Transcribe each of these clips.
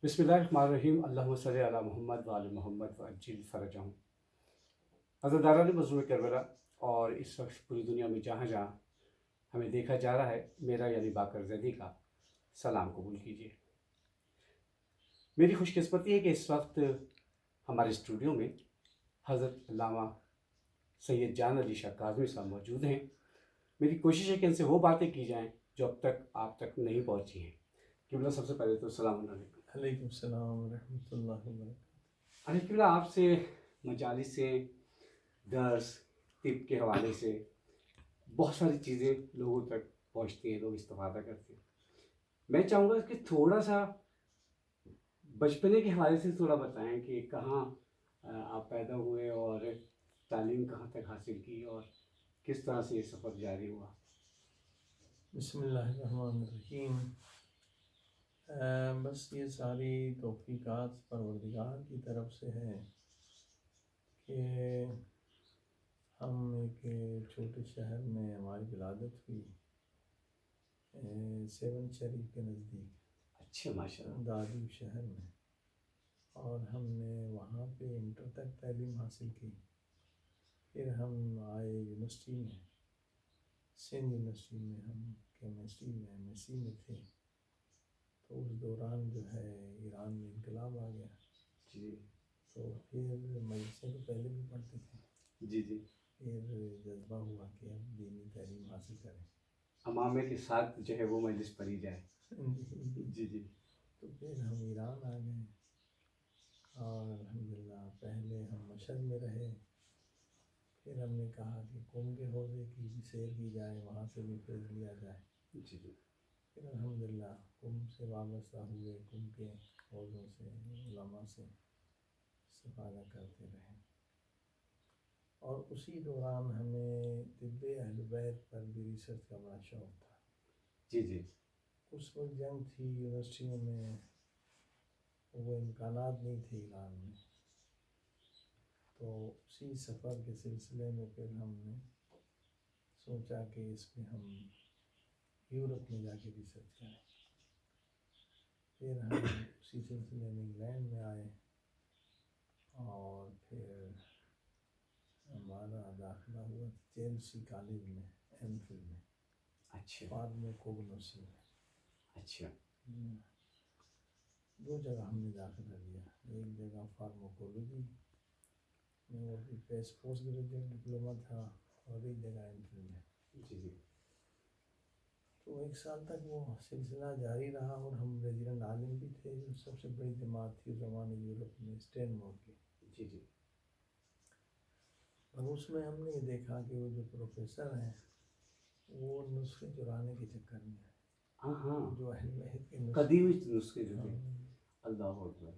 بسم اللہ الرحمن الرحیم، اللہم صلی علی محمد وعلی محمد وعجل فرجہم۔ عزاداران مظلوم کربلا اور اس وقت پوری دنیا میں جہاں جہاں ہمیں دیکھا جا رہا ہے، میرا یعنی باقر زیدی کا سلام قبول کیجیے۔ میری خوش قسمتی ہے کہ اس وقت ہمارے اسٹوڈیو میں حضرت علامہ سید جان علی شاہ کاظمی صاحب موجود ہیں۔ میری کوشش ہے کہ ان سے وہ باتیں کی جائیں جو اب تک آپ تک نہیں پہنچی ہیں۔ قبلہ سب سے پہلے تو السلام علیکم۔ علیکم السلام ورحمۃ اللہ وبرکاتہ۔ قبلہ آپ سے مجالس سے، درس، طب کے حوالے سے بہت ساری چیزیں لوگوں تک پہنچتی ہیں، لوگ استفادہ کرتے ہیں۔ میں چاہوں گا کہ تھوڑا سا بچپنے کے حوالے سے تھوڑا بتائیں کہ کہاں آپ پیدا ہوئے اور تعلیم کہاں تک حاصل کی اور کس طرح سے یہ سفر جاری ہوا۔ بسم اللہ الرحمن الرحیم۔ بس یہ ساری توفیقات پروردگار کی طرف سے ہے کہ ہم ایک چھوٹے شہر میں ہماری ولادت ہوئی، سیون شریف کے نزدیک، اچھا، ماشاء اللہ۔ دادو شہر میں، اور ہم نے وہاں پہ انٹر تک تعلیم حاصل کی۔ پھر ہم آئے یونیورسٹی میں، سندھ یونیورسٹی میں، ہم کیمسٹری میں ایم ایس سی میں تھے۔ تو اس دوران جو ہے ایران میں انقلاب آ گیا، جی تو پھر مدرسے تو پہلے بھی پڑھتے تھے، جی جی۔ پھر جذبہ ہوا کہ اب دینی تعلیم حاصل کریں۔ امامے کے ساتھ جو ہے وہ مجلس پڑھی جائے۔ جی جی۔ تو پھر ہم ایران آ گئے، اور الحمدللہ پہلے ہم مشہد میں رہے، پھر ہم نے کہا کہ قم کے حوضے کی بھی سیر کی جائے، وہاں سے بھی فیض لیا جائے۔ جی جی۔ پھر الحمدللہ قم سے وابستہ ہوئے، قم کے حوضوں سے، علماء سے استفادہ کرتے رہے، اور اسی دوران ہمیں طب اہل بیت پر بھی ریسرچ کا بڑا شوق تھا۔ جی جی۔ اس وقت جنگ تھی، یونیورسٹیوں میں وہ امکانات نہیں تھے ایران میں، تو اسی سفر کے سلسلے میں پھر ہم نے سوچا کہ اس پہ ہم یورپ میں جا کے ریسرچ کریں۔ پھر ہم اسی سلسلے میں انگلینڈ میں آئے، اور پھر ہمارا داخلہ ہوا چیلسی کالج میں، ایم فل میں، اچھا فارموکوگنوسی میں۔ اچھا۔ دو جگہ ہم نے داخلہ لیا، ایک جگہ فارموکولوجی میں، وہ بھی پوسٹ گریجویٹ ڈپلومہ تھا، اور ایک جگہ ایم فل میں۔ جی جی۔ تو ایک سال تک وہ سلسلہ جاری رہا، اور ہم ریزیڈنٹ عالم بھی تھے، جو سب سے بڑی جماعت تھی اس زمانے یورپ میں، اسٹین مور کی۔ جی جی۔ اور اس میں ہم نے یہ دیکھا کہ وہ جو پروفیسر ہیں وہ نسخے چرانے کے چکر میں ہیں، ہاں ہاں، جو اہل بیت کے قدیمی نسخے جو تھے۔ ہاں، اللہ اکبر۔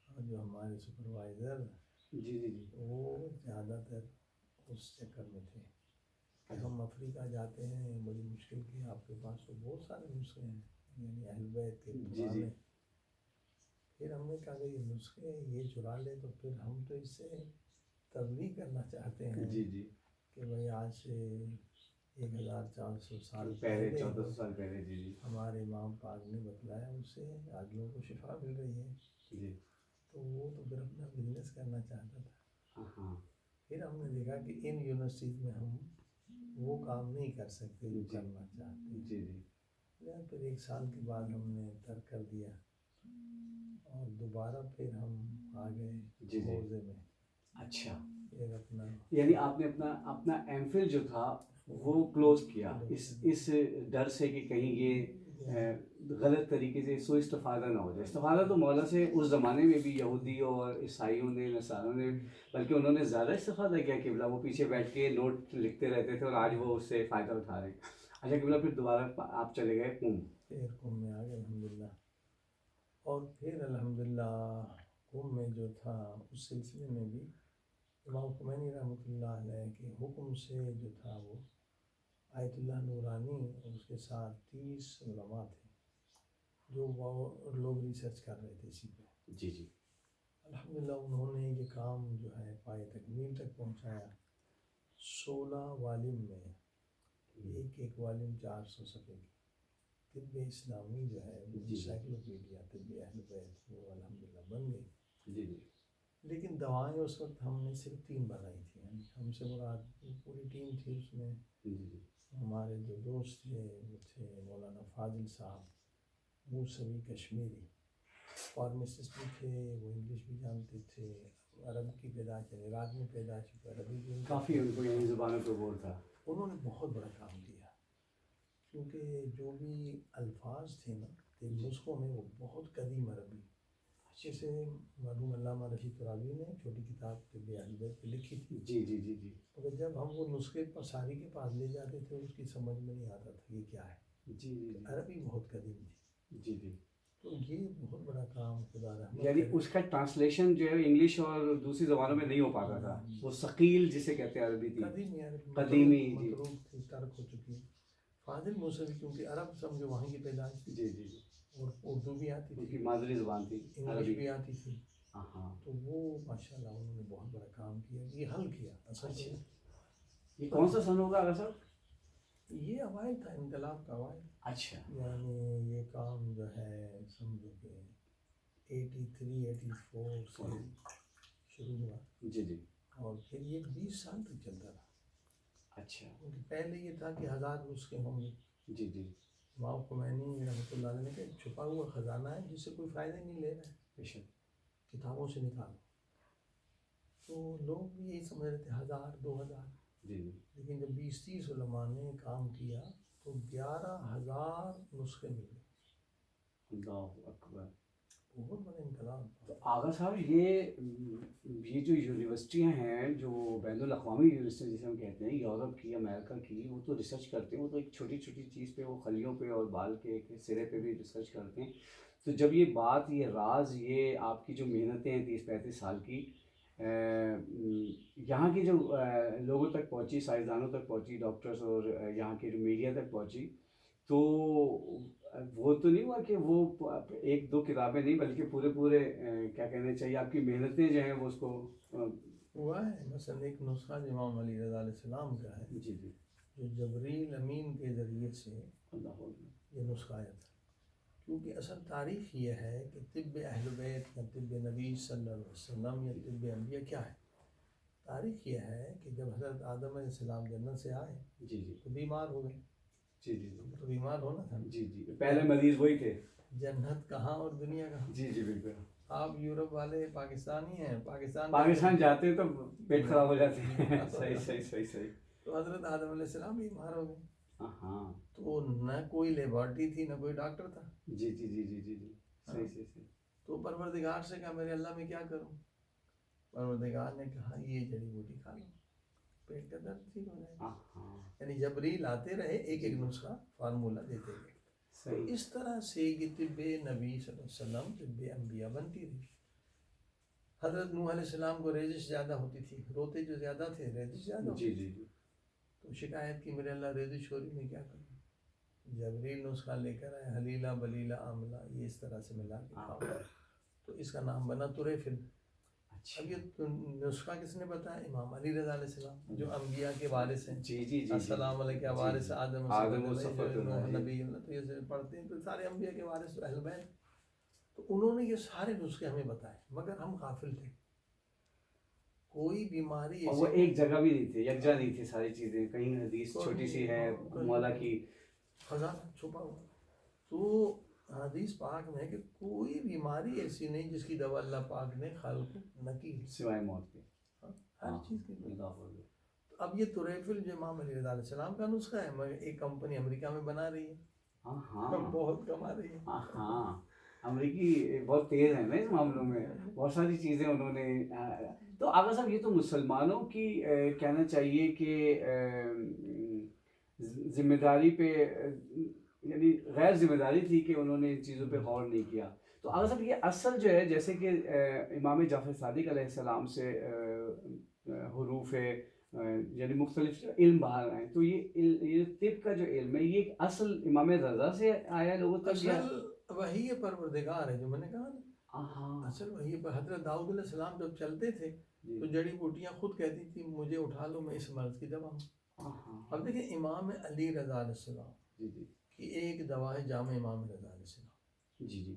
اور جو ہمارے سپروائزر جی جی جی۔ وہ زیادہ تر اس چکر میں تھے کہ ہم افریقہ جاتے ہیں، بڑی مشکل کی آپ کے پاس تو بہت سارے نسخے ہیں، یعنی اہل بیت کے جی پرانے۔ جی۔ پھر ہم نے کہا کہ یہ نسخے یہ چرا لے تو پھر ہم تو اس سے تبلیغ کرنا چاہتے ہیں جی جی۔ کہ بھائی آج سے 1400 سال پہلے پہلے 1400 سال پہلے۔ جی جی ہمارے امام پاک نے بتلایا، اس سے آج لوگوں کو شفا مل رہی ہے۔ جی۔ تو وہ تو پھر اپنا بزنس کرنا چاہتا تھا۔ ہاں پھر ہم نے دیکھا کہ ان یونیورسٹیز میں ہم وہ کام نہیں کر سکتے جو کرنا چاہتے ہیں۔ جی جی۔ پھر ایک سال کے بعد ہم نے ترک کر دیا، اور دوبارہ پھر ہم آ گئے حوزے میں۔ اچھا، پھر اپنا یعنی آپ نے اپنا ایم فل جو تھا وہ کلوز کیا، اس ڈر سے کہ کہیں یہ غلط طریقے سے سوء استفادہ نہ ہو جائے۔ استفادہ تو مولا سے اس زمانے میں بھی یہودیوں اور عیسائیوں نے، نصاروں نے، بلکہ انہوں نے زیادہ استفادہ کیا قبلہ۔ وہ پیچھے بیٹھ کے نوٹ لکھتے رہتے تھے، اور آج وہ اس سے فائدہ اٹھا رہے ہیں۔ اچھا قبلہ، پھر دوبارہ آپ چلے گئے قم۔ پھر قم میں آ گئے الحمدللہ، اور پھر الحمدللہ قم میں جو تھا اس سلسلے میں بھی امام خمینی رحمۃ اللہ علیہ کے حکم سے جو تھا وہ آیت اللہ نورانی، اور اس کے ساتھ 30 علماء تھے جو وہ لوگ ریسرچ کر رہے تھے اسی پہ۔ جی جی۔ الحمدللہ انہوں نے یہ کام جو ہے پائے تکمیل تک پہنچایا۔ 16 والم میں، ایک والم 400 صفحے کی، طب اسلامی جو ہے، انسائکلوپیڈیا طب اہل بیت، وہ لیکن دوائیں اس وقت ہم نے صرف 3 بنائی تھیں، یعنی ہم سے مراد پوری ٹیم تھی اس میں. ہمارے جو دوست تھے وہ تھے مولانا فاضل صاحب، وہ سبھی کشمیری فارماسسٹ بھی تھے، وہ انگلش بھی جانتے تھے، عرب کی پیدائش عراق میں پیدائش ہوئی، عربی بھی کافی ان کو یعنی زبانوں پہ بول تھا. انہوں نے بہت بڑا کام کیا، کیونکہ جو بھی الفاظ تھے نا نسخوں میں وہ بہت قدیم عربی، جیسے مرحوم علامہ رشید ترابی نے چھوٹی کتاب طب اہل بیت پہ لکھی تھی. جی جی جی جی مگر جب ہم وہ نسخے پساری کے پاس لے جاتے تھے اس کی سمجھ میں نہیں آتا تھا یہ کیا ہے. جی جی عربی بہت قدیم تھی. جی جی. تو یہ بہت بڑا کام خدا رحمت یعنی اس کا ٹرانسلیشن جو ہے انگلش اور دوسری زبانوں میں نہیں ہو پاتا تھا، وہ ثقیل جسے کہتے ہیں عربی تھی، قدیمی متروک تھی، ترک ہو چکی ہے. فاضل موسوی کیونکہ عرب سمجھو وہاں کی پیدائش تھی، جی جی، اور اردو بھی آتی ان کی تھی، مادری زبان تھی، انگلش بھی آتی تھی. ہاں. تو وہ ماشاءاللہ انہوں نے بہت بڑا کام کیا، یہ حل کیا. اصل یہ کون سا سن ہوگا اگر صاحب؟ یہ اوائل تھا، انقلاب کا اوائل. اچھا. یعنی یہ کام جو ہے سمجھو کہ 83 84 سے شروع ہوا. جی جی. اور پھر یہ 20 سال تک چلتا رہا. اچھا. کیونکہ پہلے یہ تھا کہ 1000 نسخے ہوں گے. جی جی. امام خمینی رحمۃ اللہ علیہ نے کہ چھپا ہوا خزانہ ہے جس سے کوئی فائدہ ہی نہیں لے رہا ہے، بے شک کتابوں سے نکالو. تو لوگ بھی یہی سمجھ رہے تھے 1000 2000. جی جی. لیکن جب 20-30 علماء نے کام کیا تو 11,000 نسخے مل گئے. اللہ اکبر، بہت بڑا انقلاب. تو آغا صاحب یہ جو یونیورسٹیاں ہیں جو بین الاقوامی یونیورسٹی جسے ہم کہتے ہیں، یورپ کی امریکہ کی، وہ تو ریسرچ کرتے ہیں، وہ تو ایک چھوٹی چھوٹی چیز پہ، وہ خلیوں پہ اور بال کے ایک سرے پہ بھی ریسرچ کرتے ہیں. تو جب یہ بات، یہ راز، یہ آپ کی جو محنتیں ہیں 30-35 سال کی، یہاں کی جو لوگوں تک پہنچی، سائنسدانوں تک پہنچی، ڈاکٹرز اور یہاں کے جو میڈیا تک پہنچی، تو وہ تو نہیں ہوا کہ وہ ایک دو کتابیں نہیں بلکہ پورے کیا کہنا چاہیے، آپ کی محنتیں جو ہیں وہ اس کو ہوا ہے. مثلا ایک نسخہ جو امام علی رضا علیہ السلام کا ہے، جی جی، جو جبریل امین کے ذریعے سے اللہ یہ نسخہ آیا تھا. کیونکہ اصل تاریخ یہ ہے کہ طب اہل بیت یا طب نبی صلی اللہ علیہ وسلم یا طب انبیاء کیا ہے. تاریخ یہ ہے کہ جب حضرت آدم علیہ السلام جنت سے آئے جی جی تو بیمار ہو گئے. جی جی تو بیمار ہونا تھا. جی جی، پہلے مریض وہی تھے. جنت کہاں اور دنیا کہاں. جی جی بالکل. آپ یورپ والے پاکستانی ہیں، پاکستان جاتے تو پیٹ خراب ہو جاتے ہیں. صحیح صحیح صحیح صحیح. تو حضرت آدم علیہ السلام بیمار ہو گئے. ہاں. تو نہ کوئی لیبارٹری تھی، نہ کوئی ڈاکٹر تھا. جی جی جی جی جی جی، صحیح صحیح صحیح. تو پروردگار سے کہا میرے اللہ میں کیا کروں. پروردگار نے کہا یہ جڑی بوٹی کھا لو، پیٹ کا درد ٹھیک ہو جائے گا. یعنی جبریل آتے رہے، ایک ایک نسخہ فارمولہ دیتے گئے. تو اس طرح سے یہ طب نبی صلی اللہ علیہ وسلم، طب انبیاء بنتی رہی. حضرت نوح علیہ السلام کو ریزش زیادہ ہوتی تھی، روتے جو زیادہ تھے ریزش زیادہ ہوتی تھی. تو شکایت کی میرے اللہ ریزش ہو رہی، میں کیا کروں. جبریل نسخہ لے کر آئے، حلیلہ بلیلہ آملہ، یہ اس طرح سے ملا کے کھاؤ. تو اس کا نام بنا طریفل. اب یہ نسخہ کس نے بتایا؟ امام علی رضا علیہ السلام، جو انبیاء کے وارث ہیں. جی جی جی، السلام علیکم وارث آدم و صفوت نوح نبی اللہ. تو یہ پڑھتے ہیں تو سارے انبیاء کے وارث تو اہل بیت. تو انہوں نے یہ سارے نسخے ہمیں بتائے، مگر ہم غافل تھے. کوئی بیماری اور وہ ایک جگہ بھی نہیں تھے، یکجا نہیں تھی ساری چیزیں. کہیں حدیث چھوٹی سی ہے مولا کی، خزانہ چھپا ہوا. تو حدیث پاک میں کہ کوئی بیماری ایسی نہیں جس کی دوا اللہ پاک نے خلق نہ کی سوائے موت کے. ہر چیز کی. اب یہ طریفل جو امام علی رضا علیہ السلام کا نسخہ ہے، مگر ایک کمپنی امریکہ میں بنا رہی ہے. بہت کما رہی ہے. ہاں، امریکی بہت تیز ہیں نا اس معاملوں میں، بہت ساری چیزیں انہوں نے. تو آغا صاحب یہ تو مسلمانوں کی کہنا چاہیے کہ ذمہ داری پہ، یعنی غیر ذمہ داری تھی کہ انہوں نے ان چیزوں پہ غور نہیں کیا. تو آغا صاحب یہ اصل جو ہے، جیسے کہ امام جعفر صادق علیہ السلام سے حروف یعنی مختلف علم باہر آئے، تو یہ طب کا جو علم ہے یہ اصل امام رضا سے آیا لوگوں تک؟ اصل وحی پروردگار ہے، جو میں نے کہا نا. اصل وحی پر حضرت داؤد علیہ السلام جب چلتے تھے تو جڑی بوٹیاں خود کہتی تھی مجھے اٹھا لو، میں اس مرض کی دوا ہوں. اب دیکھیں امام علی رضا علیہ السلام کی ایک دوا ہے جامع امام رضا علیہ السلام، جی جی،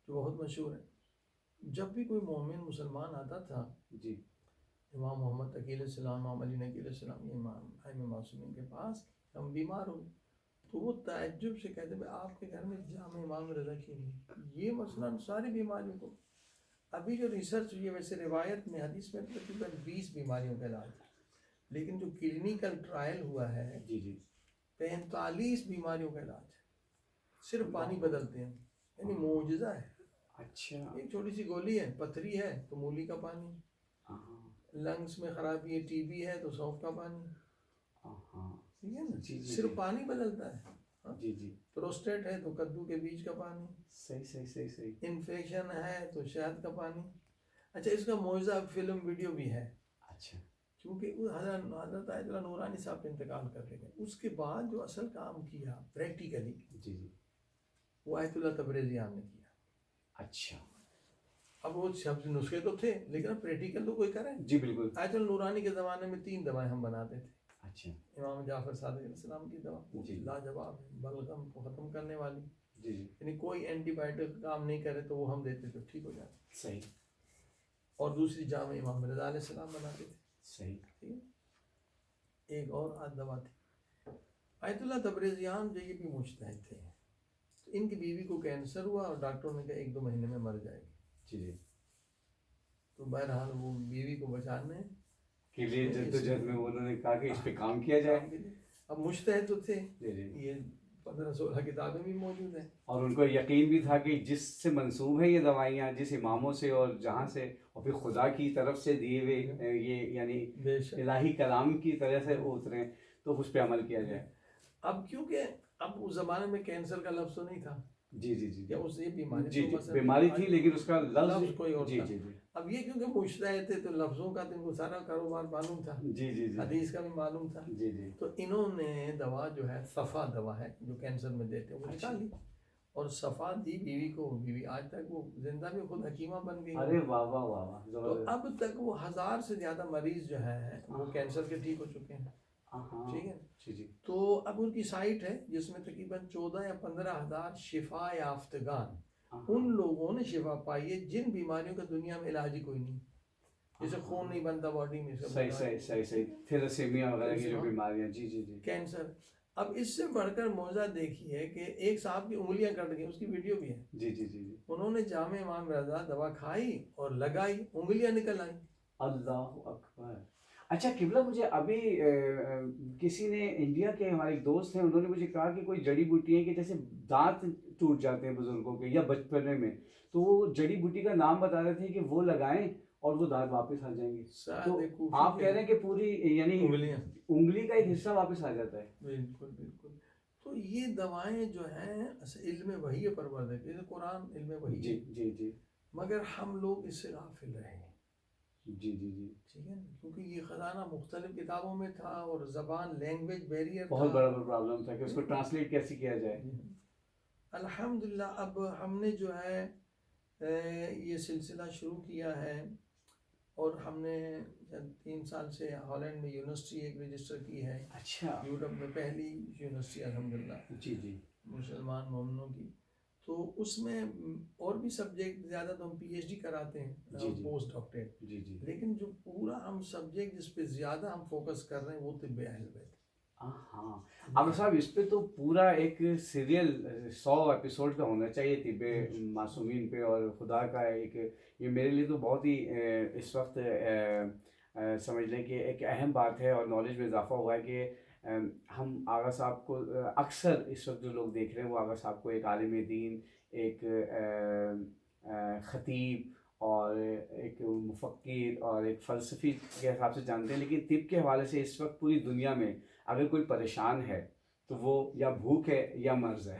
جو بہت مشہور ہے. جب بھی کوئی مومن مسلمان آتا تھا جی امام محمد تقی علیہ السلام، امام علی نقی علیہ السلام، یہ امام ائمہ معصومین کے پاس، ہم بیمار ہو، تو وہ تعجب سے کہتے ہیں آپ کے گھر میں جامع امام رضا کیوں نہیں؟ یہ مثلاً ساری بیماریوں کو، ابھی جو ریسرچ ہوئی ہے، ویسے روایت میں حدیث میں تقریباً 20 بیماریوں کا علاج ہے، لیکن جو کلینیکل ٹرائل ہوا ہے جی جی 45 بیماریوں کا علاج ہے، صرف پانی بدلتے ہیں، یعنی معجزہ ہے۔ اچھا ایک چھوٹی سی گولی ہے، پتھری ہے تو مولی کا پانی، ہاں لنگس میں خرابی ہے، ٹی بی ہے تو سونف کا پانی، ہاں ٹھیک ہے نا، جی جی صرف جی پانی بدلتا ہے۔ ہاں؟ جی جی پروسٹیٹ ہے تو کدو کے بیج کا پانی، صحیح صحیح صحیح صحیح انفیکشن ہے تو شہد کا پانی۔ اچھا اس کا معجزہ فلم ویڈیو بھی ہے، اچھا کیونکہ حضرت آیت اللہ نورانی صاحب کے انتقال کر کے گئے، اس کے بعد جو اصل کام کیا پریکٹیکلی جی جی وہ آیت اللہ تبریزیان نے کیا۔ اچھا اب وہ سب نسخے تو تھے لیکن اب پریکٹیکل تو کوئی کرے۔ جی بالکل آیت اللہ نورانی کے زمانے میں 3 دوائیں ہم بناتے تھے، اچھا امام جعفر صادق علیہ السلام کی دوا جی لاجواب ہے، بلغم کو ختم کرنے والی، جی جی یعنی کوئی اینٹی بائیوٹک کام نہیں کرے تو وہ ہم دیتے تو ٹھیک ہو جاتے، صحیح اور دوسری جامع امام رضا علیہ السلام بناتے تھے، صحیح ٹھیک ہے۔ ایک اور دوا تھی آیت اللہ تبریزیان جو، یہ بھی مجتہد تھے، تو ان کی بیوی کو کینسر ہوا اور ڈاکٹروں نے کہا 1-2 مہینے میں مر جائے گی، جی جی تو بہرحال وہ بیوی کو بچانے کے لیے جدوجہد میں انہوں نے کہا کہ اس پہ کام کیا جائے۔ اب مجتہد تو تھے، جی جی یہ 15-16 کتابیں بھی موجود ہیں، اور ان کو یقین بھی تھا کہ جس سے منسوب ہے یہ دوائیاں، جس اماموں سے اور جہاں سے، اور پھر خدا کی طرف سے دیے ہوئے یہ یعنی بے شک۔ الہی کلام کی طرح سے اتریں، تو اس پہ عمل کیا جائے۔ اب کیونکہ اب اس زمانے میں کینسر کا لفظ تو نہیں تھا، جی جی جی یا اس یہ بیماری جی تو جی مثلا بیماری تھی لیکن اس کا لفظ کوئی اور جی تھا۔ جی جی اب یہ کیونکہ مجتہد تھے تو لفظوں کا تو ان کو سارا کاروبار معلوم تھا، جی جی جی حدیث کا بھی معلوم تھا، جی جی تو انہوں نے دوا جو ہے صفا دوا ہے جو کینسر میں دیتے ہیں وہ نکال لی، اور صفا دی بیوی کو، بیوی آج تک وہ زندہ بھی خود حکیمہ بن گئی۔ ارے واہ واہ واہ واہ تو زبردست۔ اب تک وہ 1000 سے زیادہ مریض جو ہیں وہ کینسر کے ٹھیک ہو چکے ہیں، ہاں ٹھیک ہے۔ جی جی تو اب ان کی سائٹ ہے جس میں تقریباً 14 یا 15 ہزار شفا یافتگان، ان لوگوں نے شفا پائی ہے جن بیماریوں کا دنیا میں علاج ہی کوئی نہیں، جیسے خون نہیں بنتا باڈی میں، صحیح صحیح صحیح صحیح تھیلاسیمیا وغیرہ کی جو بیماریاں، جی جی جی کینسر۔ اب اس سے بڑھ کر معجزہ دیکھیے کہ ایک صاحب کی انگلیاں کٹ گئی، اس کی ویڈیو بھی ہے، جی جی جی جی انہوں نے جامع امام رضا دوا کھائی اور لگائی، انگلیاں نکل آئیں۔ اللہ اکبر۔ اچھا قبلہ، مجھے ابھی کسی نے، انڈیا کے ہمارے ایک دوست ہیں، انہوں نے مجھے کہا کہ کوئی جڑی بوٹی ہے کہ جیسے دانت ٹوٹ جاتے ہیں بزرگوں کے یا بچپنے میں، تو وہ جڑی بوٹی کا نام بتا رہے تھے کہ وہ لگائیں اور وہ دانت واپس آ جائیں گے۔ تو آپ کہہ رہے ہیں کہ پوری یعنی انگلیاں، انگلی کا ایک حصہ واپس آ جاتا ہے۔ بالکل بالکل۔ تو یہ دوائیں جو ہیں علم وحی پرورد ہے، قرآن علم وحی جی ہے، جی جی مگر ہم لوگ اس سے غافل رہے ہیں، جی جی جی ٹھیک ہے نا، کیونکہ یہ خزانہ مختلف کتابوں میں تھا اور زبان لینگویج بیریئر بہت تھا، بڑا پرابلم تھا کہ اس کو ٹرانسلیٹ کیسے کیا جائے۔ الحمدللہ اب ہم نے جو ہے یہ سلسلہ شروع کیا ہے، اور ہم نے 3 سال سے ہالینڈ میں یونیورسٹی ایک رجسٹر کی ہے، اچھا یورپ میں پہلی یونیورسٹی الحمدللہ جی جی مسلمان مومنوں کی، تو اس میں اور بھی سبجیکٹ زیادہ تو ہم پی ایچ ڈی کراتے ہیں، جی جی پوسٹ ڈاکٹریٹ، جی جی لیکن جو پورا ہم سبجیکٹ جس پہ زیادہ ہم فوکس کر رہے ہیں وہ طب اہل بیت۔ ہاں اب صاحب اس پہ تو پورا ایک سیریل 100 ایپیسوڈ کا ہونا چاہیے طب معصومین پہ، اور خدا کا ایک، یہ میرے لیے تو بہت ہی اس وقت سمجھ لیں کہ ایک اہم بات ہے، اور نالج میں اضافہ ہوا ہے کہ ہم آغا صاحب کو اکثر اس وقت جو لوگ دیکھ رہے ہیں وہ آغا صاحب کو ایک عالم دین، ایک خطیب اور ایک مفکر اور ایک فلسفی کے حساب سے جانتے ہیں، لیکن طب کے حوالے سے اس وقت پوری دنیا میں اگر کوئی پریشان ہے تو وہ یا بھوک ہے یا مرض ہے۔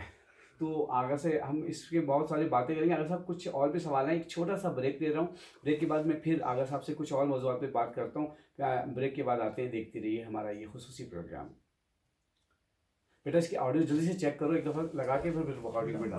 تو آگے سے ہم اس کے بہت ساری باتیں کریں گے۔ آغا صاحب کچھ اور بھی سوال ہیں، ایک چھوٹا سا بریک دے رہا ہوں، بریک کے بعد میں پھر آغا صاحب سے کچھ اور موضوعات پہ بات کرتا ہوں۔ بریک کے بعد آتے ہیں، دیکھتے رہیے ہمارا یہ خصوصی پروگرام۔ بیٹا اس کی آڈیو جلدی سے چیک کرو ایک دفعہ لگا کے، پھر ریکارڈنگ میں ڈالو۔